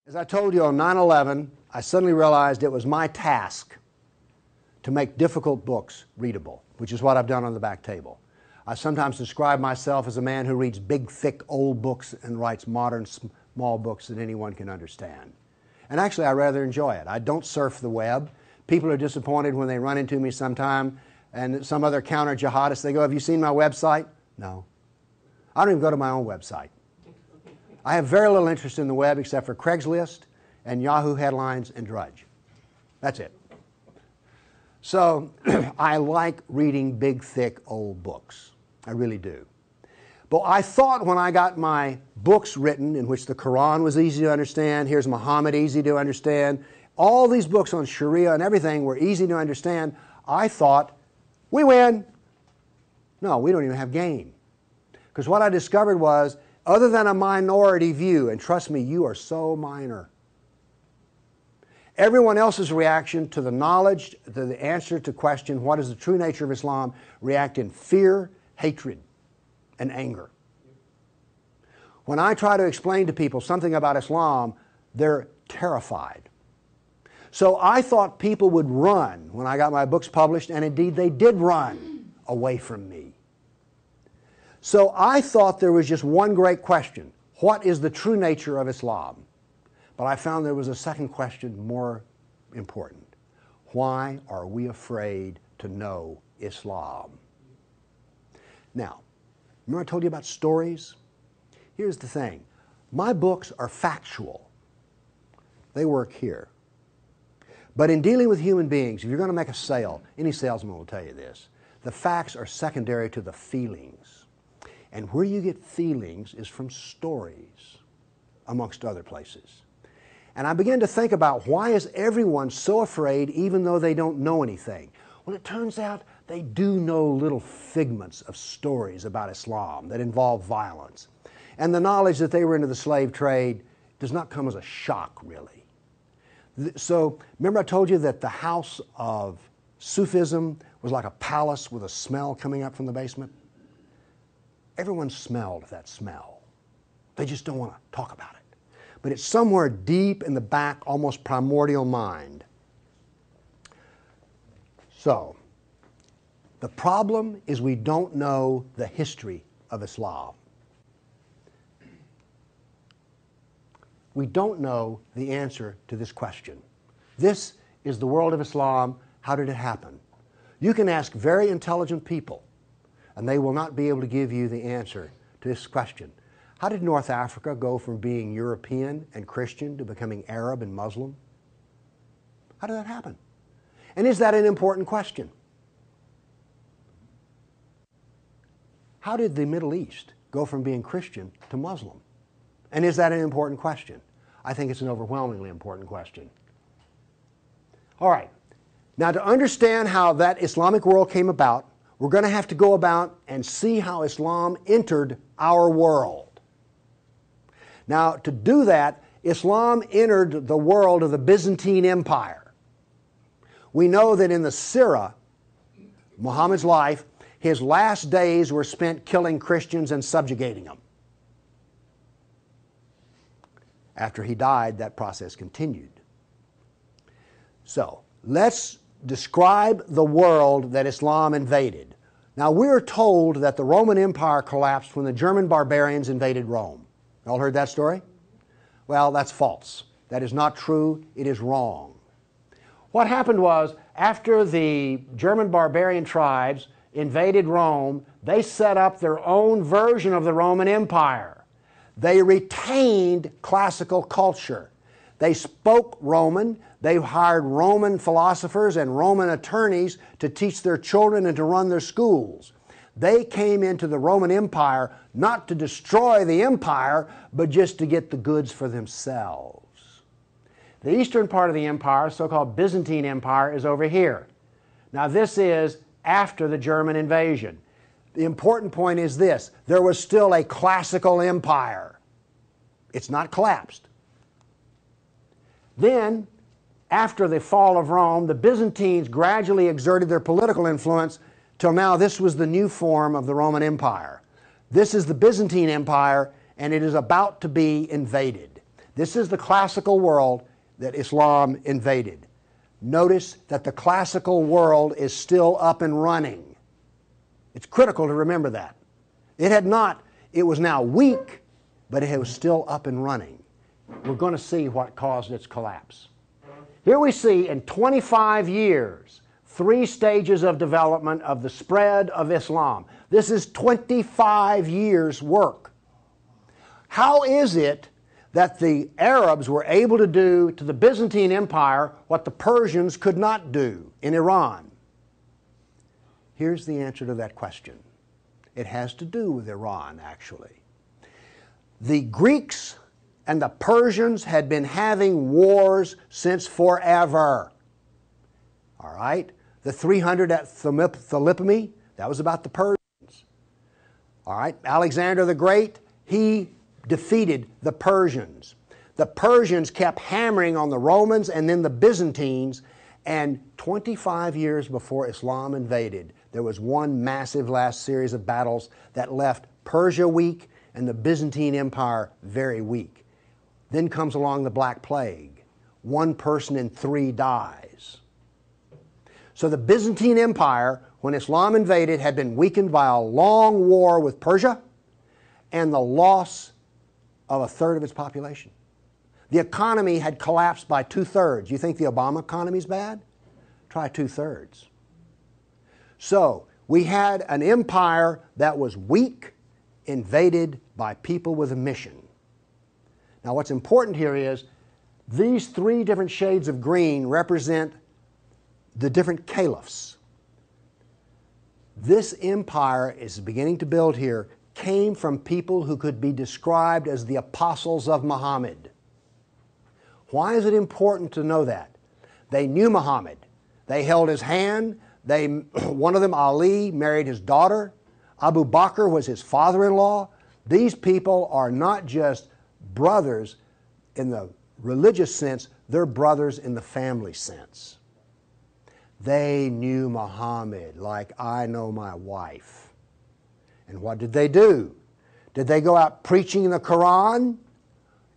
As I told you on 9/11, I suddenly realized it was my task to make difficult books readable, which is what I've done on the back table. I sometimes describe myself as a man who reads big, thick, old books and writes modern, small books that anyone can understand. And actually, I rather enjoy it. I don't surf the web. People are disappointed when they run into me sometime and some other counter-jihadist, they go, "Have you seen my website?" No. I don't even go to my own website. I have very little interest in the web except for Craigslist and Yahoo headlines and Drudge. That's it. So I like reading big, thick, old books. I really do. But I thought when I got my books written, in which the Quran was easy to understand, here's Muhammad, easy to understand, all these books on Sharia and everything were easy to understand, I thought, we win. No, we don't even have game. Because what I discovered was, other than a minority view, and trust me, you are so minor, everyone else's reaction to the knowledge, to the answer to question, what is the true nature of Islam, react in fear, hatred, and anger. When I try to explain to people something about Islam, they're terrified. So I thought people would run when I got my books published, and indeed they did run away from me. So I thought there was just one great question. What is the true nature of Islam? But I found there was a second question more important. Why are we afraid to know Islam? Now, remember I told you about stories? Here's the thing. My books are factual. They work here. But in dealing with human beings, if you're going to make a sale, any salesman will tell you this, the facts are secondary to the feelings. And where you get feelings is from stories, amongst other places. And I began to think about, why is everyone so afraid even though they don't know anything? Well, it turns out they do know little figments of stories about Islam that involve violence. And the knowledge that they were into the slave trade does not come as a shock, really. So, remember I told you that the house of Sufism was like a palace with a smell coming up from the basement? Everyone smelled that smell. They just don't want to talk about it. But it's somewhere deep in the back, almost primordial mind. So, the problem is we don't know the history of Islam. We don't know the answer to this question. This is the world of Islam. How did it happen? You can ask very intelligent people, and they will not be able to give you the answer to this question. How did North Africa go from being European and Christian to becoming Arab and Muslim? How did that happen? And is that an important question? How did the Middle East go from being Christian to Muslim? And is that an important question? I think it's an overwhelmingly important question. All right. Now, to understand how that Islamic world came about, we're going to have to go about and see how Islam entered our world. Now, to do that, Islam entered the world of the Byzantine Empire. We know that in the Sirah, Muhammad's life, his last days were spent killing Christians and subjugating them. After he died, that process continued. So, let's describe the world that Islam invaded. Now, we're told that the Roman Empire collapsed when the German barbarians invaded Rome. You all heard that story? Well, that's false. That is not true. It is wrong. What happened was, after the German barbarian tribes invaded Rome, they set up their own version of the Roman Empire. They retained classical culture. They spoke Roman. They hired Roman philosophers and Roman attorneys to teach their children and to run their schools. They came into the Roman Empire not to destroy the empire, but just to get the goods for themselves. The eastern part of the empire, so-called Byzantine Empire, is over here. Now, this is after the German invasion. The important point is this: there was still a classical empire. It's not collapsed. Then, after the fall of Rome, the Byzantines gradually exerted their political influence till now this was the new form of the Roman Empire. This is the Byzantine Empire, and it is about to be invaded. This is the classical world that Islam invaded. Notice that the classical world is still up and running. It's critical to remember that. It was now weak, but it was still up and running. We're going to see what caused its collapse. Here we see in 25 years, 3 stages of development of the spread of Islam. This is 25 years' work. How is it that the Arabs were able to do to the Byzantine Empire what the Persians could not do in Iran? Here's the answer to that question. It has to do with Iran, actually. The Greeks and the Persians had been having wars since forever. All right? The 300 at Thermopylae, that was about the Persians. All right? Alexander the Great, he defeated the Persians. The Persians kept hammering on the Romans and then the Byzantines, and 25 years before Islam invaded, there was one massive last series of battles that left Persia weak and the Byzantine Empire very weak. Then comes along the Black Plague. 1 person in 3 dies. So the Byzantine Empire, when Islam invaded, had been weakened by a long war with Persia and the loss of 1/3 of its population. The economy had collapsed by 2/3. You think the Obama economy is bad? Try 2/3. So we had an empire that was weak, invaded by people with a mission. Now what's important here is these 3 different shades of green represent the different caliphs. This empire is beginning to build here came from people who could be described as the apostles of Muhammad. Why is it important to know that? They knew Muhammad. They held his hand. One of them, Ali, married his daughter. Abu Bakr was his father-in-law. These people are not just brothers in the religious sense, they're brothers in the family sense. They knew Muhammad like I know my wife. And what did they do? Did they go out preaching the Quran?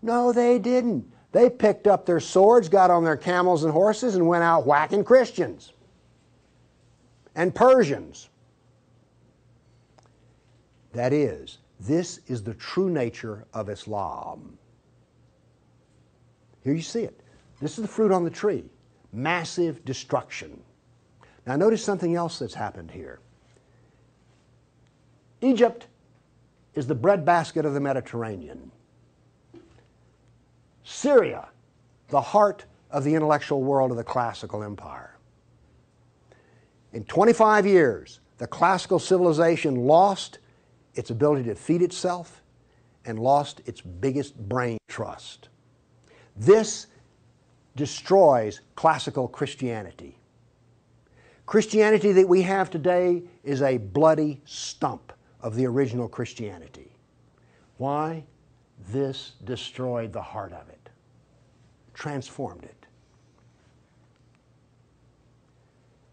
No, they didn't. They picked up their swords, got on their camels and horses, and went out whacking Christians and Persians. That is, this is the true nature of Islam. Here you see it. This is the fruit on the tree. Massive destruction. Now notice something else that's happened here. Egypt is the breadbasket of the Mediterranean. Syria, the heart of the intellectual world of the classical empire. In 25 years, the classical civilization lost its ability to feed itself and lost its biggest brain trust. This destroys classical Christianity. Christianity that we have today is a bloody stump of the original Christianity. Why? This destroyed the heart of it, transformed it.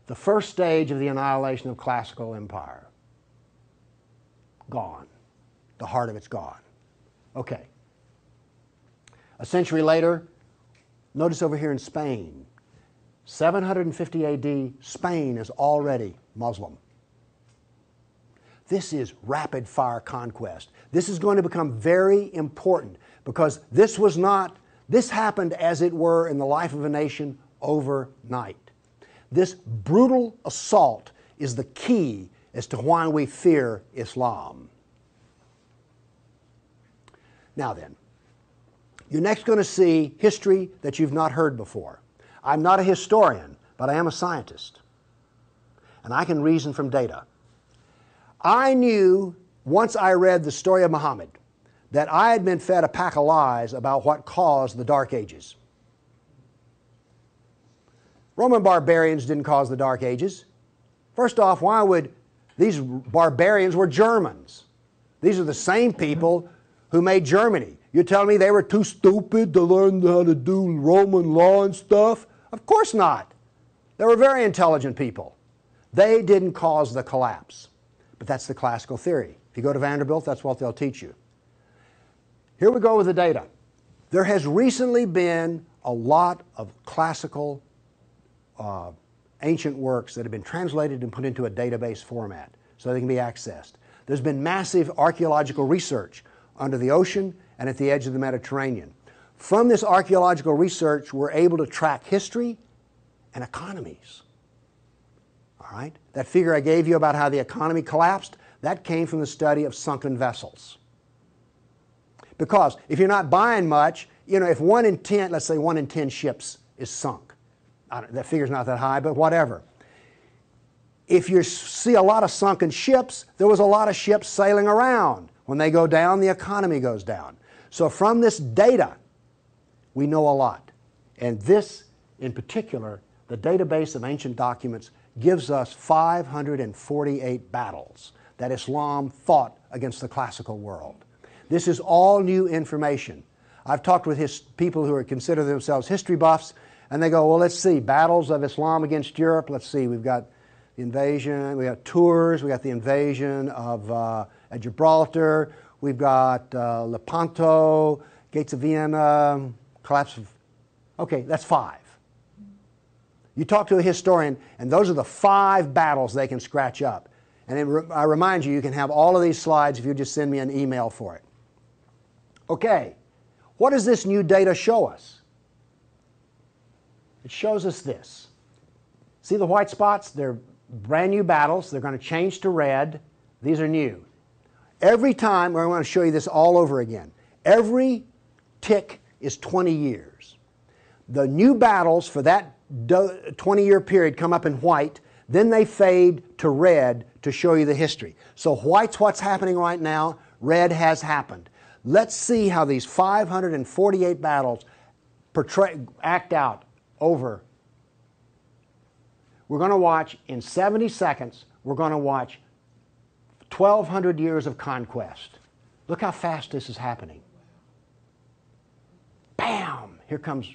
The first stage of the annihilation of classical empire, gone. The heart of it's gone. Okay. A century later, notice over here in Spain, 750 AD, Spain is already Muslim. This is rapid fire conquest. This is going to become very important because this happened as it were in the life of a nation overnight. This brutal assault is the key as to why we fear Islam. Now then, you're next going to see history that you've not heard before. I'm not a historian, but I am a scientist. And I can reason from data. I knew, once I read the story of Muhammad, that I had been fed a pack of lies about what caused the Dark Ages. Roman barbarians didn't cause the Dark Ages. First off, why would these barbarians were Germans? These are the same people who made Germany. You're telling me they were too stupid to learn how to do Roman law and stuff? Of course not. They were very intelligent people. They didn't cause the collapse. But that's the classical theory. If you go to Vanderbilt, that's what they'll teach you. Here we go with the data. There has recently been a lot of classical ancient works that have been translated and put into a database format so they can be accessed. There's been massive archaeological research under the ocean and at the edge of the Mediterranean. From this archaeological research, we're able to track history and economies. All right? That figure I gave you about how the economy collapsed, that came from the study of sunken vessels. Because if you're not buying much, you know, if 1 in 10, let's say 1 in 10 ships is sunk, that figure's not that high, but whatever. If you see a lot of sunken ships, there was a lot of ships sailing around. When they go down, the economy goes down. So from this data, we know a lot. And this, in particular, the database of ancient documents, gives us 548 battles that Islam fought against the classical world. This is all new information. I've talked with people who consider themselves history buffs, and they go, well, let's see, battles of Islam against Europe. Let's see, we've got the invasion, we got Tours, we got the invasion of at Gibraltar, we've got Lepanto, Gates of Vienna, collapse of... Okay, that's 5. You talk to a historian, and those are the 5 battles they can scratch up. And then I remind you, you can have all of these slides if you just send me an email for it. Okay, what does this new data show us? It shows us this. See the white spots? They're brand new battles. They're going to change to red. These are new. Every time, I want to show you this all over again. Every tick is 20 years. The new battles for that 20-year period come up in white, then they fade to red to show you the history. So white's what's happening right now, red has happened. Let's see how these 548 battles act out over. We're going to watch, in 70 seconds, we're going to watch 1,200 years of conquest. Look how fast this is happening. Bam! Here comes...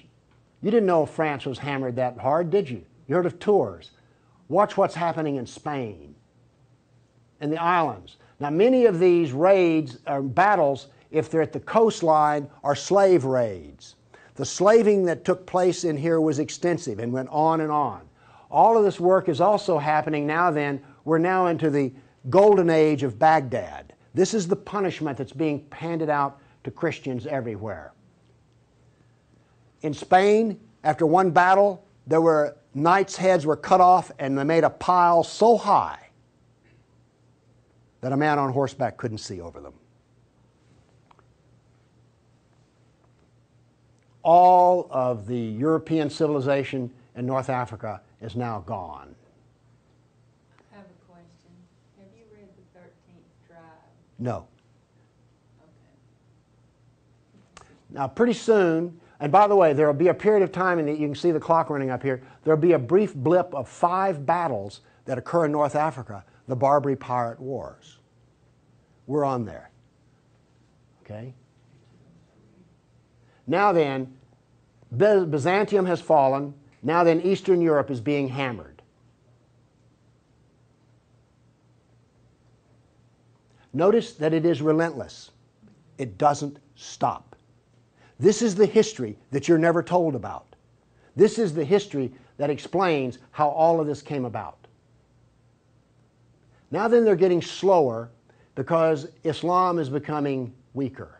You didn't know France was hammered that hard, did you? You heard of Tours. Watch what's happening in Spain and the islands. Now, many of these raids or battles, if they're at the coastline, are slave raids. The slaving that took place in here was extensive and went on and on. All of this work is also happening now then. We're now into the golden age of Baghdad. This is the punishment that's being handed out to Christians everywhere. In Spain, after one battle, there were knights' heads were cut off and they made a pile so high that a man on horseback couldn't see over them. All of the European civilization in North Africa is now gone. I have a question. Have you read the 13th Tribe? No. Okay. Now, pretty soon, and by the way, there will be a period of time, and you can see the clock running up here, there will be a brief blip of 5 battles that occur in North Africa, the Barbary Pirate Wars. We're on there. Okay? Now then, Byzantium has fallen. Now then, Eastern Europe is being hammered. Notice that it is relentless. It doesn't stop. This is the history that you're never told about. This is the history that explains how all of this came about. Now then, they're getting slower because Islam is becoming weaker.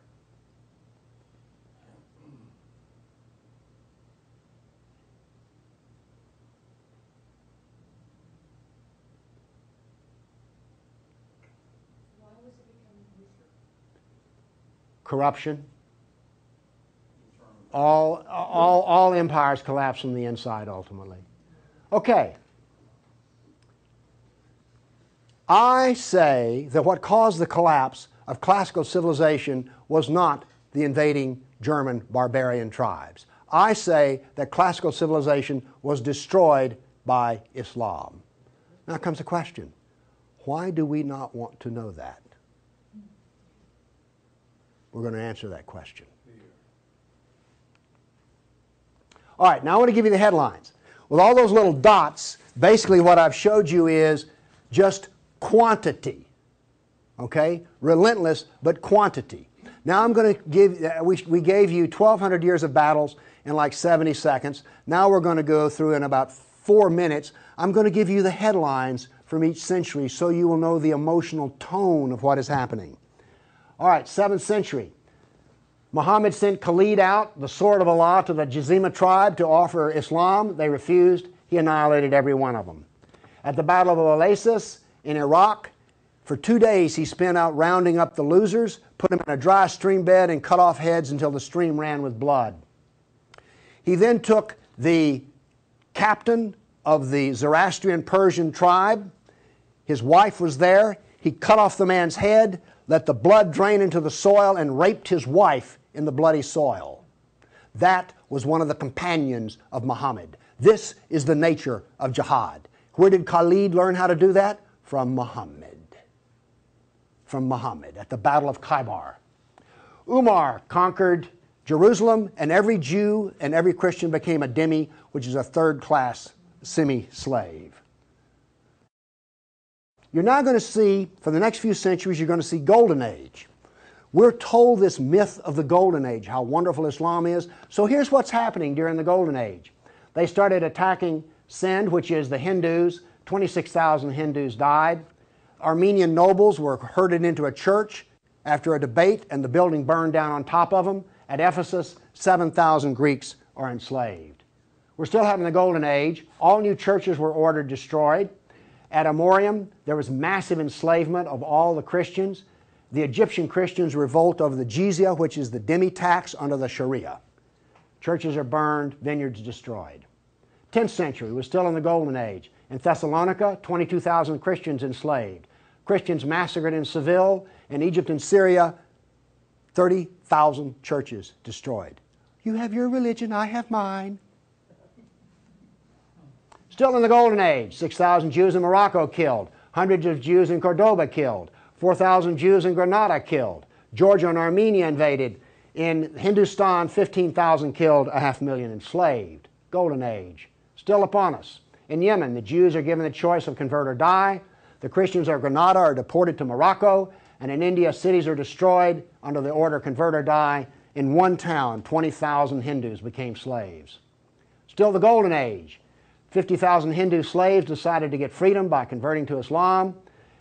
Corruption. All empires collapse from the inside ultimately. Okay. I say that what caused the collapse of classical civilization was not the invading German barbarian tribes. I say that classical civilization was destroyed by Islam. Now comes the question. Why do we not want to know that? We're going to answer that question. All right, now I want to give you the headlines. With all those little dots, basically what I've showed you is just quantity. Okay? Relentless, but quantity. Now I'm going to give, we gave you 1,200 years of battles in like 70 seconds. Now we're going to go through in about 4 minutes. I'm going to give you the headlines from each century so you will know the emotional tone of what is happening. All right, 7th century. Muhammad sent Khalid out, the sword of Allah, to the Jazima tribe to offer Islam. They refused. He annihilated every one of them. At the Battle of Oasis in Iraq, for 2 days he spent out rounding up the losers, put them in a dry stream bed, and cut off heads until the stream ran with blood. He then took the captain of the Zoroastrian Persian tribe. His wife was there. He cut off the man's head, let the blood drain into the soil, and raped his wife in the bloody soil. That was one of the companions of Muhammad. This is the nature of jihad. Where did Khalid learn how to do that? From Muhammad. From Muhammad at the Battle of Khaybar. Umar conquered Jerusalem, and every Jew and every Christian became a dhimmi, which is a third-class semi-slave. You're now going to see, for the next few centuries, you're going to see Golden Age. We're told this myth of the Golden Age, how wonderful Islam is. So here's what's happening during the Golden Age. They started attacking Sind, which is the Hindus. 26,000 Hindus died. Armenian nobles were herded into a church after a debate, and the building burned down on top of them. At Ephesus, 7,000 Greeks are enslaved. We're still having the Golden Age. All new churches were ordered destroyed. At Amorium, there was massive enslavement of all the Christians. The Egyptian Christians revolt over the jizya, which is the dhimmi tax under the Sharia. Churches are burned, vineyards destroyed. 10th century was still in the Golden Age. In Thessalonica, 22,000 Christians enslaved. Christians massacred in Seville. In Egypt and Syria, 30,000 churches destroyed. You have your religion, I have mine. Still in the Golden Age, 6,000 Jews in Morocco killed, hundreds of Jews in Cordoba killed, 4,000 Jews in Granada killed, Georgia and Armenia invaded. In Hindustan, 15,000 killed, 500,000 enslaved. Golden Age, still upon us. In Yemen, the Jews are given the choice of convert or die. The Christians of Granada are deported to Morocco. And in India, cities are destroyed under the order convert or die. In one town, 20,000 Hindus became slaves. Still the Golden Age. 50,000 Hindu slaves decided to get freedom by converting to Islam.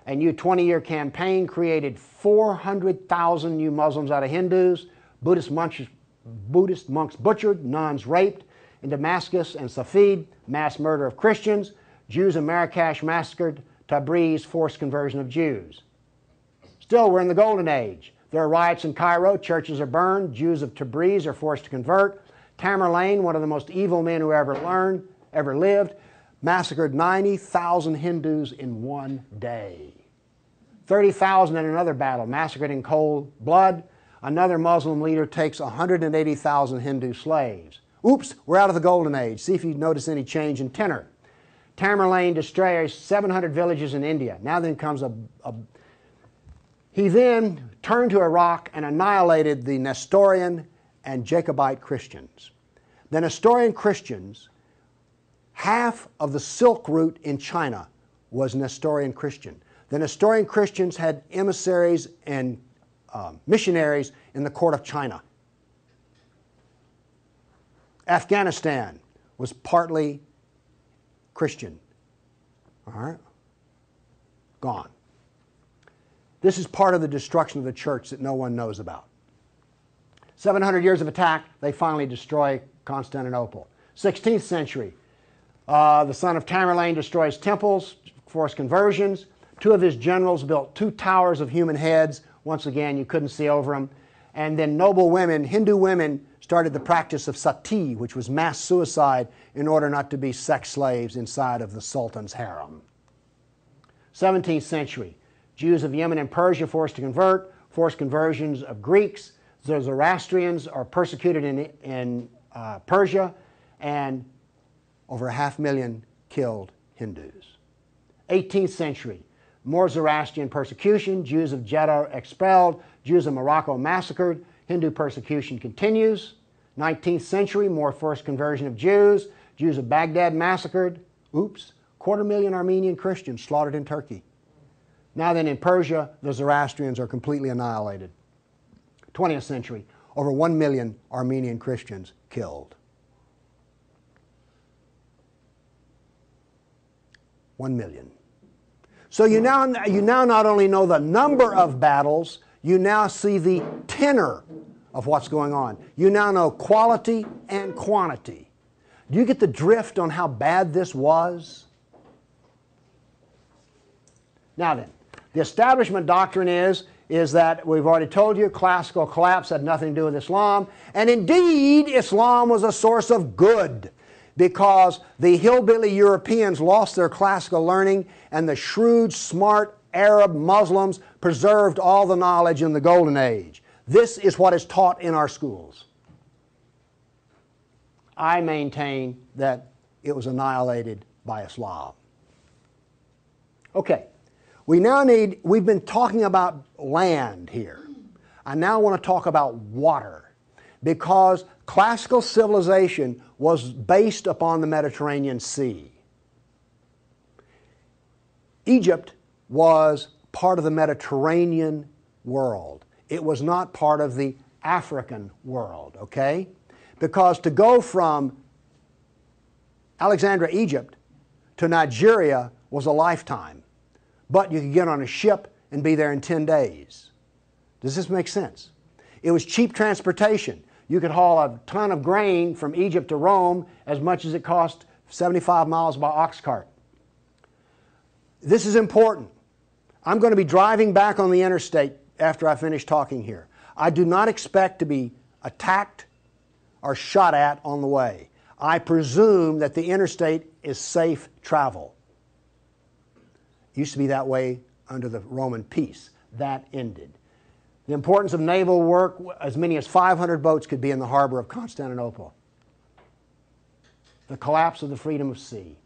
A new 20-year campaign created 400,000 new Muslims out of Hindus. Buddhist monks butchered, nuns raped. In Damascus and Safed, mass murder of Christians. Jews in Marrakesh massacred. Tabriz, forced conversion of Jews. Still, we're in the Golden Age. There are riots in Cairo, churches are burned, Jews of Tabriz are forced to convert. Tamerlane, one of the most evil men who ever lived, massacred 90,000 Hindus in one day. 30,000 in another battle, massacred in cold blood. Another Muslim leader takes 180,000 Hindu slaves. Oops, we're out of the Golden Age. See if you notice any change in tenor. Tamerlane destroys 700 villages in India. Now then comes He then turned to Iraq and annihilated the Nestorian and Jacobite Christians. The Nestorian Christians, half of the Silk Route in China was Nestorian Christian. The Nestorian Christians had emissaries and missionaries in the court of China. Afghanistan was partly Christian. All right? Gone. This is part of the destruction of the church that no one knows about. 700 years of attack, they finally destroy Constantinople. 16th century, the son of Tamerlane destroys temples, forced conversions. Two of his generals built 2 towers of human heads. Once again, you couldn't see over them. And then noble women, Hindu women, started the practice of sati, which was mass suicide in order not to be sex slaves inside of the Sultan's harem. 17th century, Jews of Yemen and Persia forced to convert, forced conversions of Greeks. The Zoroastrians are persecuted in Persia, and over 500,000 killed Hindus. 18th century, more Zoroastrian persecution, Jews of Jeddah expelled, Jews of Morocco massacred, Hindu persecution continues. 19th century, more forced conversion of Jews, Jews of Baghdad massacred. Oops, 250,000 Armenian Christians slaughtered in Turkey. Now then, in Persia, the Zoroastrians are completely annihilated. 20th century, over 1 million Armenian Christians killed. 1 million. So you now not only know the number of battles, you now see the tenor of what's going on. You now know quality and quantity. Do you get the drift on how bad this was? Now then, the establishment doctrine is that we've already told you classical collapse had nothing to do with Islam, and indeed Islam was a source of good, because the hillbilly Europeans lost their classical learning and the shrewd, smart Arab Muslims preserved all the knowledge in the Golden Age. This is what is taught in our schools. I maintain that it was annihilated by Islam. Okay, we've been talking about land here. I now want to talk about water, because classical civilization was based upon the Mediterranean Sea. Egypt was part of the Mediterranean world. It was not part of the African world, okay? Because to go from Alexandria, Egypt to Nigeria was a lifetime. But you could get on a ship and be there in 10 days. Does this make sense? It was cheap transportation. You could haul a ton of grain from Egypt to Rome as much as it cost 75 miles by ox cart. This is important. I'm going to be driving back on the interstate after I finish talking here. I do not expect to be attacked or shot at on the way. I presume that the interstate is safe travel. It used to be that way under the Roman peace. That ended. The importance of naval work, as many as 500 boats could be in the harbor of Constantinople. The collapse of the freedom of sea.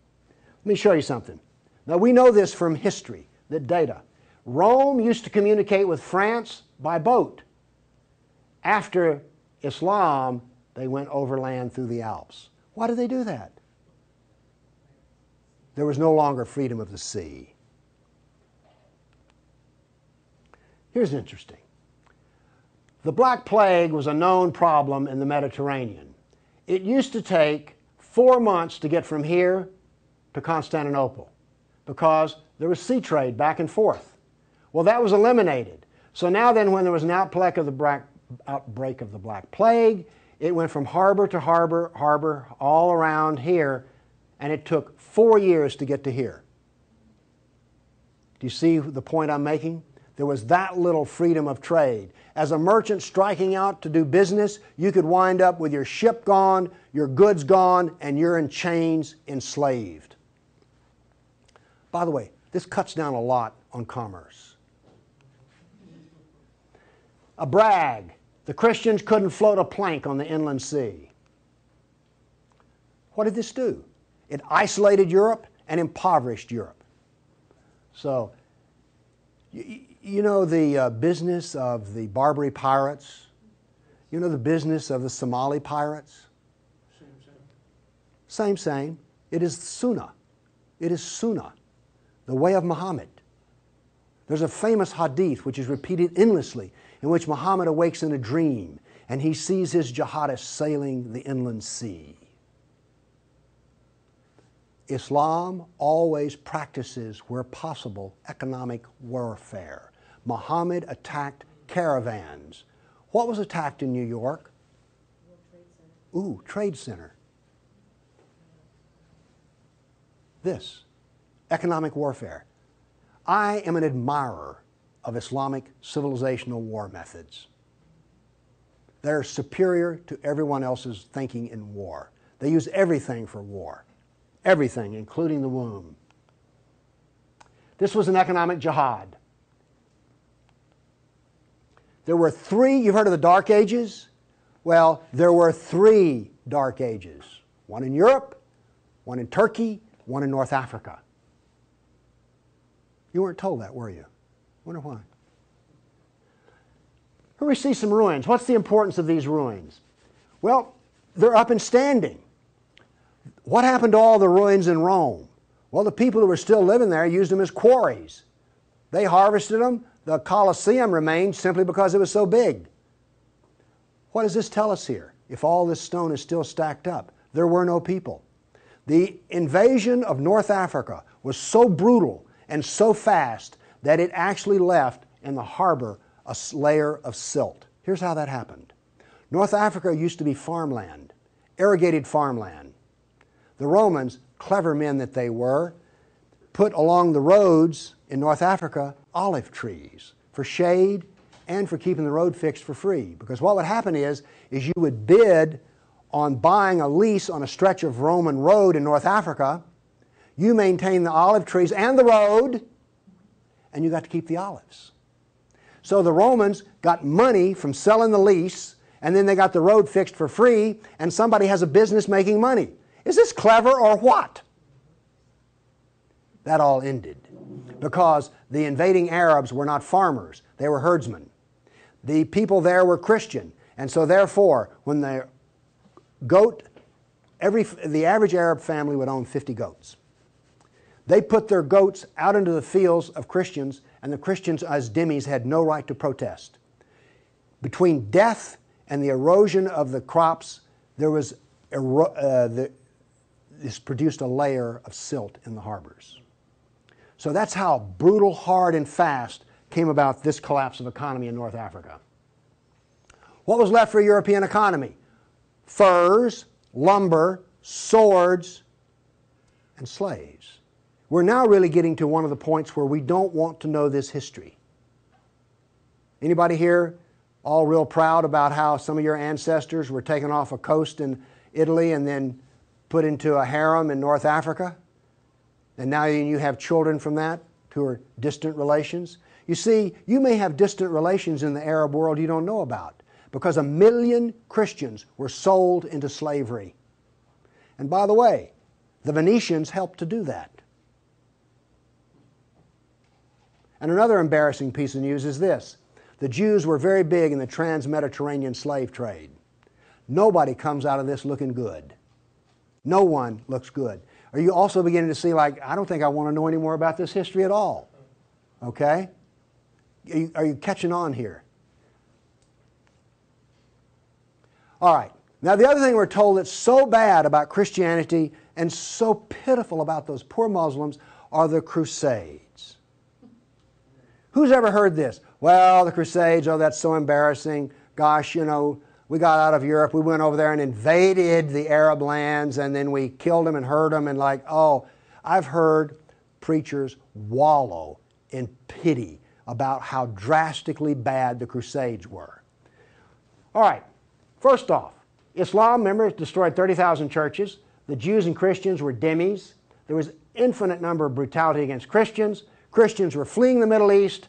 Let me show you something. Now we know this from history, the data. Rome used to communicate with France by boat. After Islam, they went overland through the Alps. Why did they do that? There was no longer freedom of the sea. Here's interesting. The Black Plague was a known problem in the Mediterranean. It used to take 4 months to get from here to Constantinople because there was sea trade back and forth. Well, that was eliminated. So now then, when there was an outbreak of the Black Plague, it went from harbor to harbor, all around here, and it took 4 years to get to here. Do you see the point I'm making? There was that little freedom of trade. As a merchant striking out to do business, you could wind up with your ship gone, your goods gone, and you're in chains, enslaved. By the way, this cuts down a lot on commerce. A brag. The Christians couldn't float a plank on the inland sea. What did this do? It isolated Europe and impoverished Europe. So, you know the business of the Barbary pirates? You know the business of the Somali pirates? Same. It is Sunnah. It is Sunnah, the way of Muhammad. There's a famous hadith which is repeated endlessly, in which Muhammad awakes in a dream and he sees his jihadists sailing the inland sea. Islam always practices, where possible, economic warfare. Muhammad attacked caravans. What was attacked in New York? Ooh, Trade Center. This, economic warfare. I am an admirer of Islamic civilizational war methods. They're superior to everyone else's thinking in war. They use everything for war. Everything, including the womb. This was an economic jihad. There were 3, you've heard of the Dark Ages? Well, there were 3 Dark Ages. One in Europe, one in Turkey, one in North Africa. You weren't told that, were you? Wonder why. Here we see some ruins. What's the importance of these ruins? Well, they're up and standing. What happened to all the ruins in Rome? Well, the people who were still living there used them as quarries. They harvested them. The Colosseum remained simply because it was so big. What does this tell us here? If all this stone is still stacked up, there were no people. The invasion of North Africa was so brutal and so fast that it actually left in the harbor a layer of silt. Here's how that happened. North Africa used to be farmland, irrigated farmland. The Romans, clever men that they were, put along the roads in North Africa olive trees for shade and for keeping the road fixed for free. Because what would happen is you would bid on buying a lease on a stretch of Roman road in North Africa. You maintain the olive trees and the road, and you got to keep the olives. So the Romans got money from selling the lease, and then they got the road fixed for free, and somebody has a business making money. Is this clever or what? That all ended because the invading Arabs were not farmers, they were herdsmen. The people there were Christian, and so therefore, when the average Arab family would own 50 goats. They put their goats out into the fields of Christians, and the Christians as dhimmis had no right to protest. Between death and the erosion of the crops, this produced a layer of silt in the harbors. So that's how brutal, hard, and fast came about this collapse of economy in North Africa. What was left for a European economy? Furs, lumber, swords, and slaves. We're now really getting to one of the points where we don't want to know this history. Anybody here all real proud about how some of your ancestors were taken off a coast in Italy and then put into a harem in North Africa? And now you have children from that who are distant relations? You see, you may have distant relations in the Arab world you don't know about because 1 million Christians were sold into slavery. And by the way, the Venetians helped to do that. And another embarrassing piece of news is this. The Jews were very big in the trans-Mediterranean slave trade. Nobody comes out of this looking good. No one looks good. Are you also beginning to see, like, I don't think I want to know any more about this history at all? Okay? Are you catching on here? All right. Now, the other thing we're told that's so bad about Christianity and so pitiful about those poor Muslims are the Crusades. Who's ever heard this? Well, the Crusades, oh, that's so embarrassing. Gosh, you know, we got out of Europe, we went over there and invaded the Arab lands, and then we killed them and hurt them, and like, oh, I've heard preachers wallow in pity about how drastically bad the Crusades were. All right, first off, Islam, remember, destroyed 30,000 churches. The Jews and Christians were dhimmis. There was infinite number of brutality against Christians. Christians were fleeing the Middle East,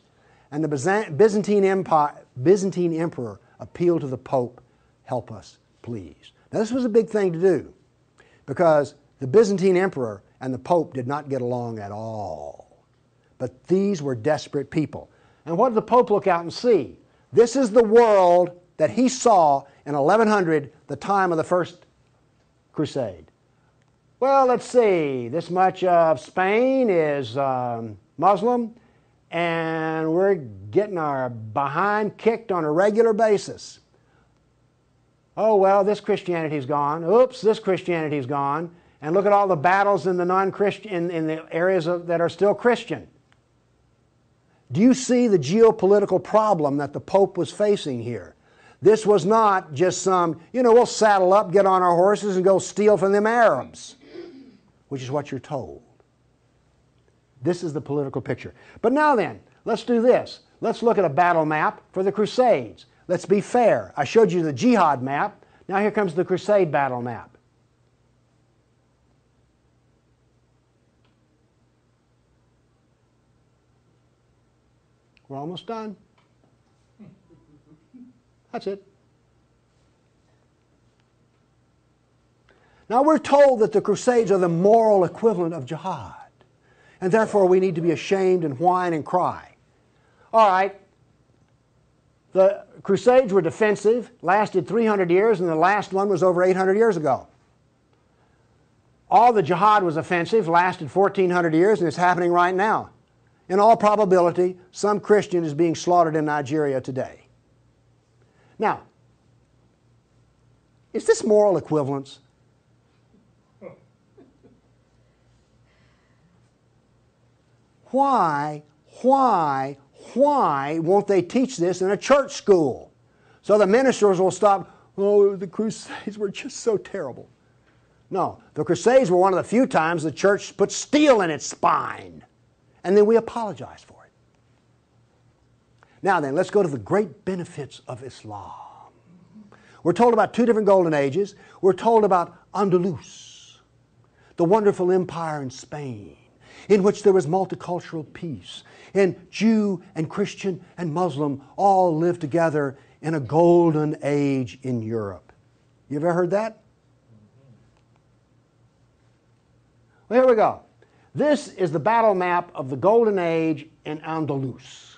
and the Byzantine emperor appealed to the Pope, help us, please. Now, this was a big thing to do because the Byzantine emperor and the Pope did not get along at all. But these were desperate people. And what did the Pope look out and see? This is the world that he saw in 1100, the time of the First Crusade. Well, let's see, this much of Spain is Muslim, and we're getting our behind kicked on a regular basis. Oh, well, this Christianity's gone. Oops, this Christianity's gone. And look at all the battles in the non-Christian, in the areas that are still Christian. Do you see the geopolitical problem that the Pope was facing here? This was not just some, you know, we'll saddle up, get on our horses, and go steal from them Arabs, which is what you're told. This is the political picture. But now then, let's do this. Let's look at a battle map for the Crusades. Let's be fair. I showed you the jihad map. Now here comes the Crusade battle map. We're almost done. That's it. Now we're told that the Crusades are the moral equivalent of jihad. And therefore we need to be ashamed and whine and cry. All right. The Crusades were defensive, lasted 300 years, and the last one was over 800 years ago. All the jihad was offensive, lasted 1,400 years, and it's happening right now. In all probability, some Christian is being slaughtered in Nigeria today. Now, Is this moral equivalence? Why won't they teach this in a church school? So the ministers will stop, oh, the Crusades were just so terrible. No, the Crusades were one of the few times the church put steel in its spine. And then we apologize for it. Now then, let's go to the great benefits of Islam. We're told about two different golden ages. We're told about Andalus, the wonderful empire in Spain, in which there was multicultural peace, and Jew and Christian and Muslim all lived together in a golden age in Europe. You ever heard that? Well, here we go. This is the battle map of the golden age in Andalus.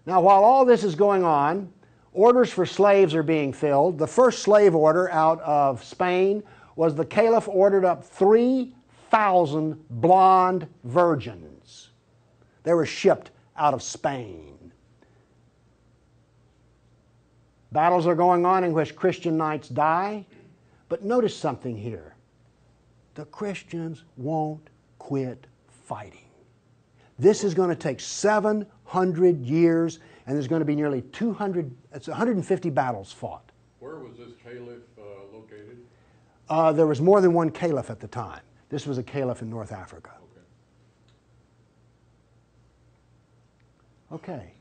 Now, while all this is going on, orders for slaves are being filled. The first slave order out of Spain was the caliph ordered up 3,000 blonde virgins. They were shipped out of Spain. Battles are going on in which Christian knights die. But notice something here. The Christians won't quit fighting. This is going to take 700 years, and there's going to be nearly 150 battles fought. Where was this caliph located? There was more than one caliph at the time. This was a caliph in North Africa. Okay.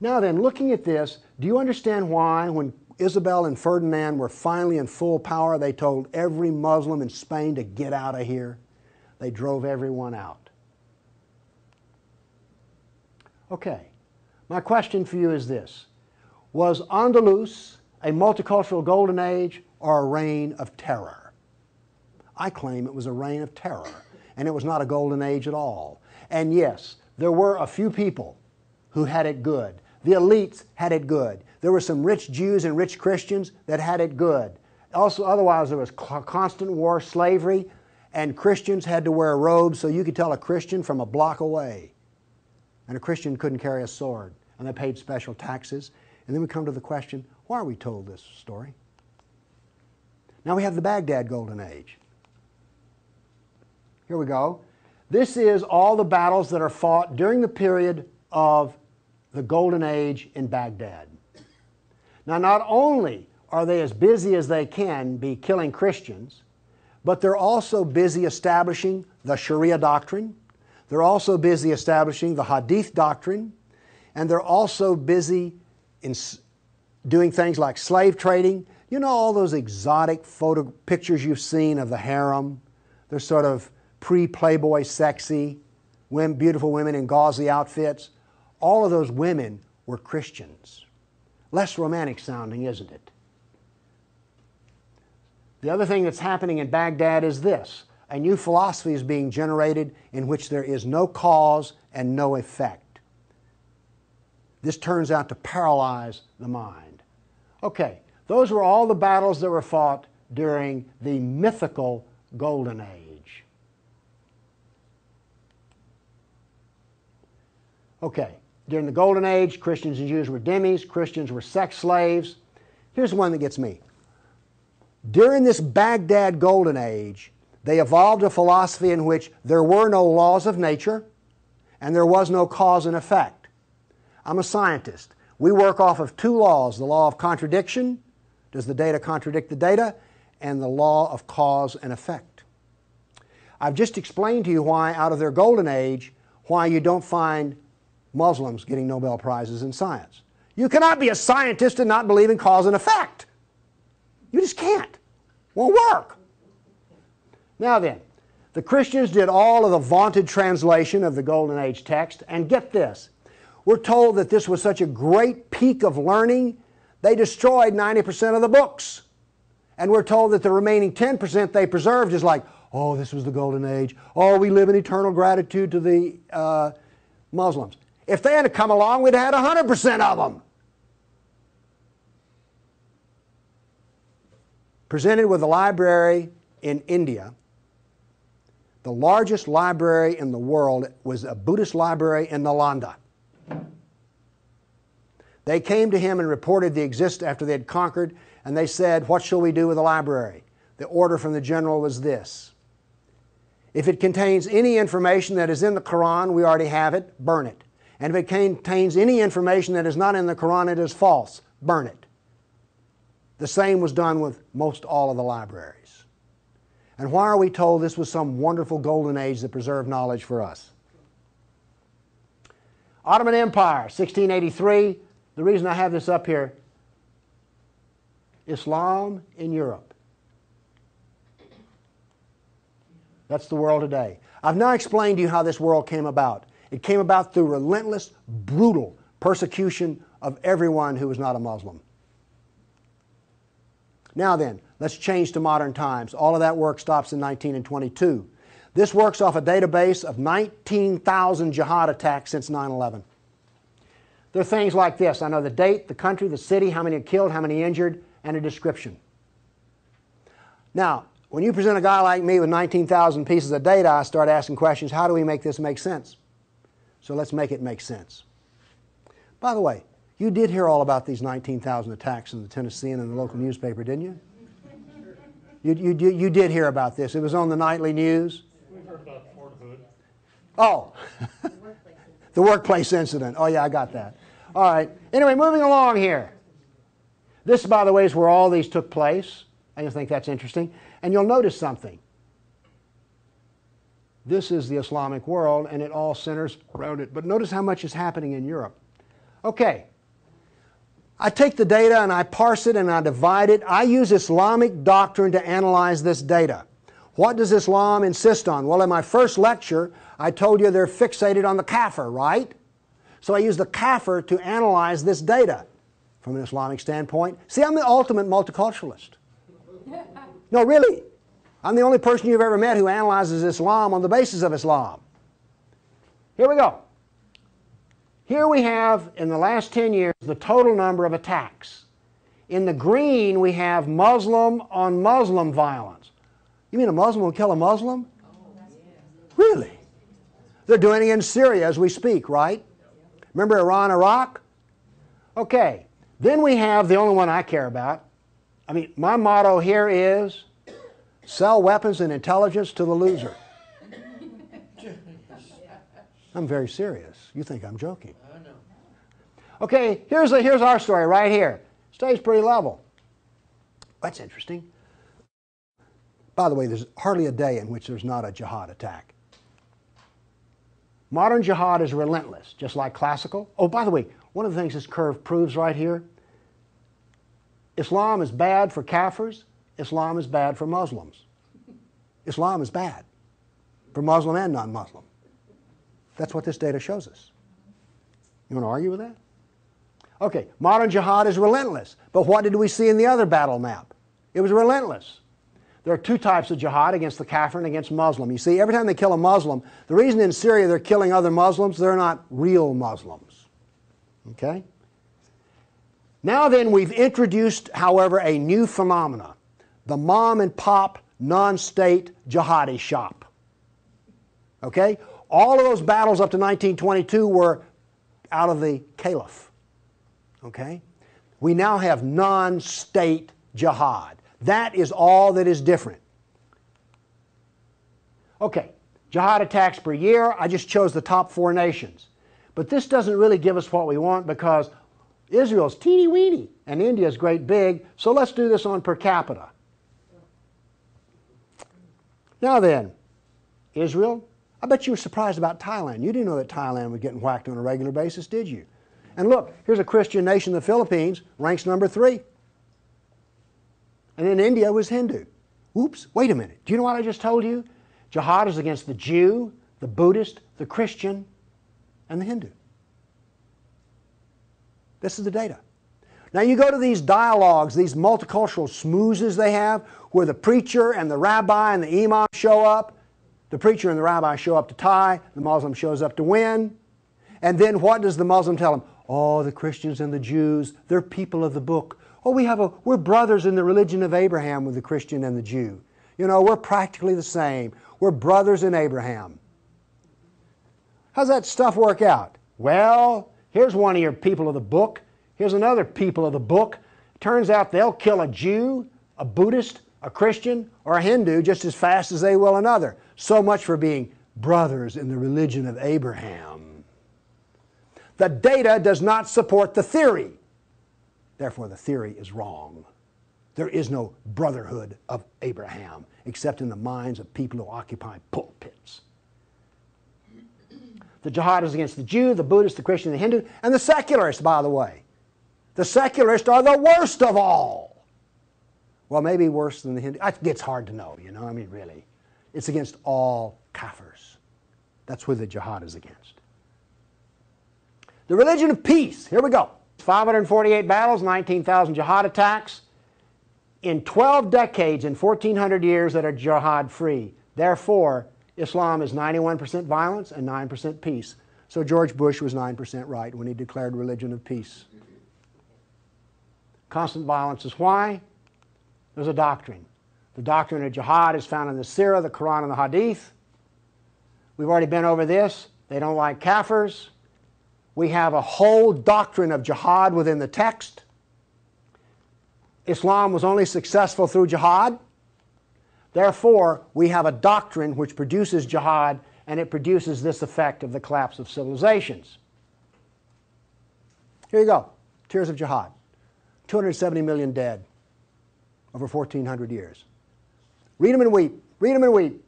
Now then, looking at this, do you understand why when Isabel and Ferdinand were finally in full power, they told every Muslim in Spain to get out of here? They drove everyone out. Okay, my question for you is this. Was Andalus a multicultural golden age or a reign of terror? I claim it was a reign of terror, and it was not a golden age at all. And yes, there were a few people who had it good. The elites had it good. There were some rich Jews and rich Christians that had it good. Also, otherwise, there was constant war, slavery, and Christians had to wear robes so you could tell a Christian from a block away. And a Christian couldn't carry a sword, and they paid special taxes. And then we come to the question, why are we told this story? Now we have the Baghdad Golden Age. Here we go. This is all the battles that are fought during the period of the Golden Age in Baghdad. Now, not only are they as busy as they can be killing Christians, but they're also busy establishing the Sharia doctrine. They're also busy establishing the Hadith doctrine. And they're also busy in doing things like slave trading. You know all those exotic pictures you've seen of the harem? They're sort of pre-Playboy sexy, beautiful women in gauzy outfits. All of those women were Christians. Less romantic sounding, isn't it? The other thing that's happening in Baghdad is this. A new philosophy is being generated in which there is no cause and no effect. This turns out to paralyze the mind. Okay, those were all the battles that were fought during the mythical Golden Age. Okay, during the Golden Age, Christians and Jews were dhimmis, Christians were sex slaves. Here's one that gets me. During this Baghdad Golden Age, they evolved a philosophy in which there were no laws of nature and there was no cause and effect. I'm a scientist. We work off of two laws, the law of contradiction, does the data contradict the data, and the law of cause and effect. I've just explained to you why, out of their Golden Age, why you don't find Muslims getting Nobel Prizes in science. You cannot be a scientist and not believe in cause and effect. You just can't. Won't work. Now then, the Christians did all of the vaunted translation of the Golden Age text, and get this. We're told that this was such a great peak of learning, they destroyed 90% of the books. And we're told that the remaining 10% they preserved is like, oh, this was the Golden Age. Oh, we live in eternal gratitude to the Muslims. If they had come along, we'd have had 100% of them. Presented with a library in India, the largest library in the world was a Buddhist library in Nalanda. They came to him and reported the existence after they had conquered, and they said, "What shall we do with the library?" The order from the general was this: if it contains any information that is in the Quran, we already have it, burn it. And if it contains any information that is not in the Quran, it is false, burn it. The same was done with most all of the libraries. And why are we told this was some wonderful golden age that preserved knowledge for us? Ottoman Empire, 1683. The reason I have this up here, Islam in Europe. That's the world today. I've now explained to you how this world came about. It came about through relentless, brutal persecution of everyone who was not a Muslim. Now then, let's change to modern times. All of that work stops in 1922. This works off a database of 19,000 jihad attacks since 9/11. There are things like this. I know the date, the country, the city, how many are killed, how many injured, and a description. Now, when you present a guy like me with 19,000 pieces of data, I start asking questions. How do we make this make sense? So let's make it make sense. By the way, you did hear all about these 19,000 attacks in the Tennessean and the local newspaper, didn't you? You did hear about this. It was on the nightly news. We've heard about Fort Hood. Oh, the workplace incident. Oh yeah, I got that. All right. Anyway, moving along here. This, by the way, is where all these took place. I just think that's interesting. And you'll notice something. This is the Islamic world, and it all centers around it. But notice how much is happening in Europe. Okay. I take the data and I parse it and I divide it. I use Islamic doctrine to analyze this data. What does Islam insist on? Well, in my first lecture, I told you they're fixated on the kafir, right? So I use the kafir to analyze this data from an Islamic standpoint. See, I'm the ultimate multiculturalist. No, really. I'm the only person you've ever met who analyzes Islam on the basis of Islam. Here we go. Here we have, in the last 10 years, the total number of attacks. In the green, we have Muslim on Muslim violence. You mean a Muslim will kill a Muslim? Really? They're doing it in Syria as we speak, right? Remember Iran, Iraq? Okay. Then we have the only one I care about. I mean, my motto here is sell weapons and intelligence to the loser. I'm very serious. You think I'm joking. I know. Okay, here's our story right here. Stays pretty level. That's interesting. By the way, there's hardly a day in which there's not a jihad attack. Modern jihad is relentless, just like classical. Oh, by the way, one of the things this curve proves right here, Islam is bad for Kafirs, Islam is bad for Muslims. Islam is bad for Muslim and non-Muslim. That's what this data shows us. You want to argue with that? Okay, modern jihad is relentless. But what did we see in the other battle map? It was relentless. There are two types of jihad, against the kafir and against Muslim. You see, every time they kill a Muslim, the reason in Syria they're killing other Muslims, they're not real Muslims. Okay? Now then, we've introduced, however, a new phenomena. The mom and pop non-state jihadi shop. Okay? All of those battles up to 1922 were out of the caliph. Okay? We now have non-state jihad. That is all that is different. Okay, jihad attacks per year. I just chose the top 4 nations. But this doesn't really give us what we want because Israel's teeny weeny and India's great big, so let's do this on per capita. Now then, Israel, I bet you were surprised about Thailand. You didn't know that Thailand was getting whacked on a regular basis, did you? And look, here's a Christian nation, the Philippines, ranks number 3. And then India was Hindu. Oops, wait a minute. Do you know what I just told you? Jihad is against the Jew, the Buddhist, the Christian, and the Hindu. This is the data. Now you go to these dialogues, these multicultural smoozes they have, where the preacher and the rabbi and the imam show up. The preacher and the rabbi show up to tie, the Muslim shows up to win. And then what does the Muslim tell them? Oh, the Christians and the Jews, they're people of the book. Oh, we're brothers in the religion of Abraham with the Christian and the Jew. You know, we're practically the same. We're brothers in Abraham. How's that stuff work out? Well, here's one of your people of the book. Here's another people of the book. Turns out they'll kill a Jew, a Buddhist, a Christian, or a Hindu just as fast as they will another. So much for being brothers in the religion of Abraham. The data does not support the theory. Therefore, the theory is wrong. There is no brotherhood of Abraham except in the minds of people who occupy pulpits. The jihad is against the Jew, the Buddhist, the Christian, the Hindu, and the secularists, by the way. The secularists are the worst of all. Well, maybe worse than the Hindu. It gets hard to know, you know, I mean, really. It's against all kafirs. That's who the jihad is against. The religion of peace. Here we go. 548 battles, 19,000 jihad attacks. In 12 decades, in 1,400 years that are jihad-free. Therefore, Islam is 91% violence and 9% peace. So George Bush was 9% right when he declared religion of peace. Constant violence is why? There's a doctrine. The doctrine of jihad is found in the Sirah, the Quran, and the Hadith. We've already been over this. They don't like kafirs. We have a whole doctrine of jihad within the text. Islam was only successful through jihad. Therefore, we have a doctrine which produces jihad, and it produces this effect of the collapse of civilizations. Here you go. Tears of jihad. 270 million dead over 1,400 years. Read them and weep. Read them and weep.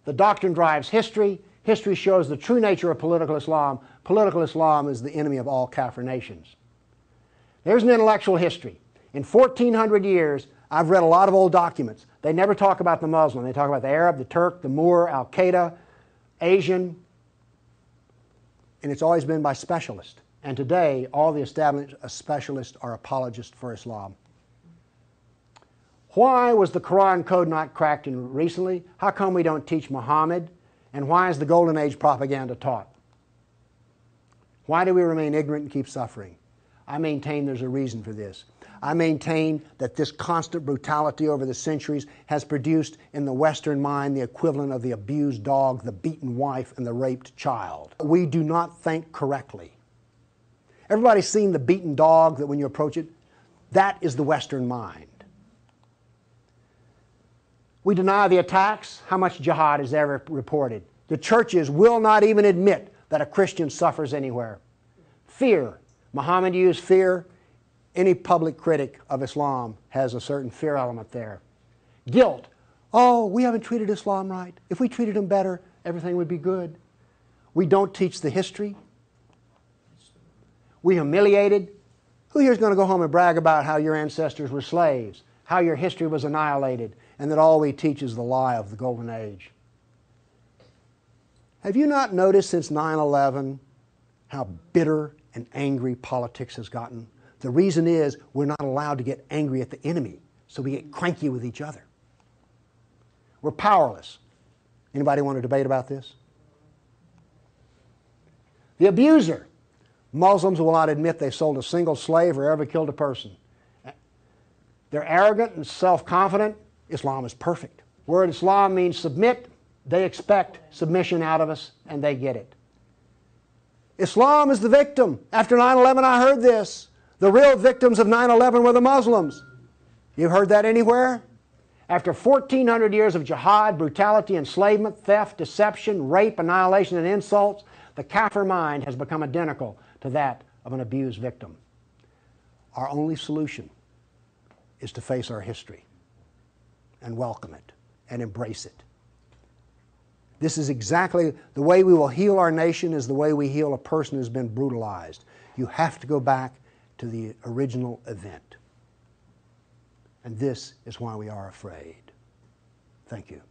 The doctrine drives history. History shows the true nature of political Islam. Political Islam is the enemy of all Kafir nations. There's an intellectual history. In 1,400 years, I've read a lot of old documents. They never talk about the Muslim. They talk about the Arab, the Turk, the Moor, Al-Qaeda, Asian, and it's always been by specialists. And today, all the established specialists are apologists for Islam. Why was the Quran code not cracked recently? How come we don't teach Muhammad? And why is the Golden Age propaganda taught? Why do we remain ignorant and keep suffering? I maintain there's a reason for this. I maintain that this constant brutality over the centuries has produced in the Western mind the equivalent of the abused dog, the beaten wife, and the raped child. We do not think correctly. Everybody's seen the beaten dog that when you approach it, that is the Western mind. We deny the attacks. How much jihad is ever reported? The churches will not even admit that a Christian suffers anywhere. Fear. Muhammad used fear. Any public critic of Islam has a certain fear element there. Guilt. Oh, we haven't treated Islam right. If we treated him better, everything would be good. We don't teach the history. We humiliated. Who here is going to go home and brag about how your ancestors were slaves, how your history was annihilated, and that all we teach is the lie of the Golden Age? Have you not noticed since 9/11 how bitter and angry politics has gotten? The reason is we're not allowed to get angry at the enemy, so we get cranky with each other. We're powerless. Anybody want to debate about this? The abuser. Muslims will not admit they sold a single slave or ever killed a person. They're arrogant and self-confident. Islam is perfect. Word Islam means submit. They expect submission out of us, and they get it. Islam is the victim. After 9/11, I heard this. The real victims of 9/11 were the Muslims. You've heard that anywhere? After 1,400 years of jihad, brutality, enslavement, theft, deception, rape, annihilation, and insults, the Kafir mind has become identical to that of an abused victim. Our only solution is to face our history and welcome it and embrace it. This is exactly the way we will heal our nation, is the way we heal a person who's been brutalized. You have to go back to the original event. And this is why we are afraid. Thank you.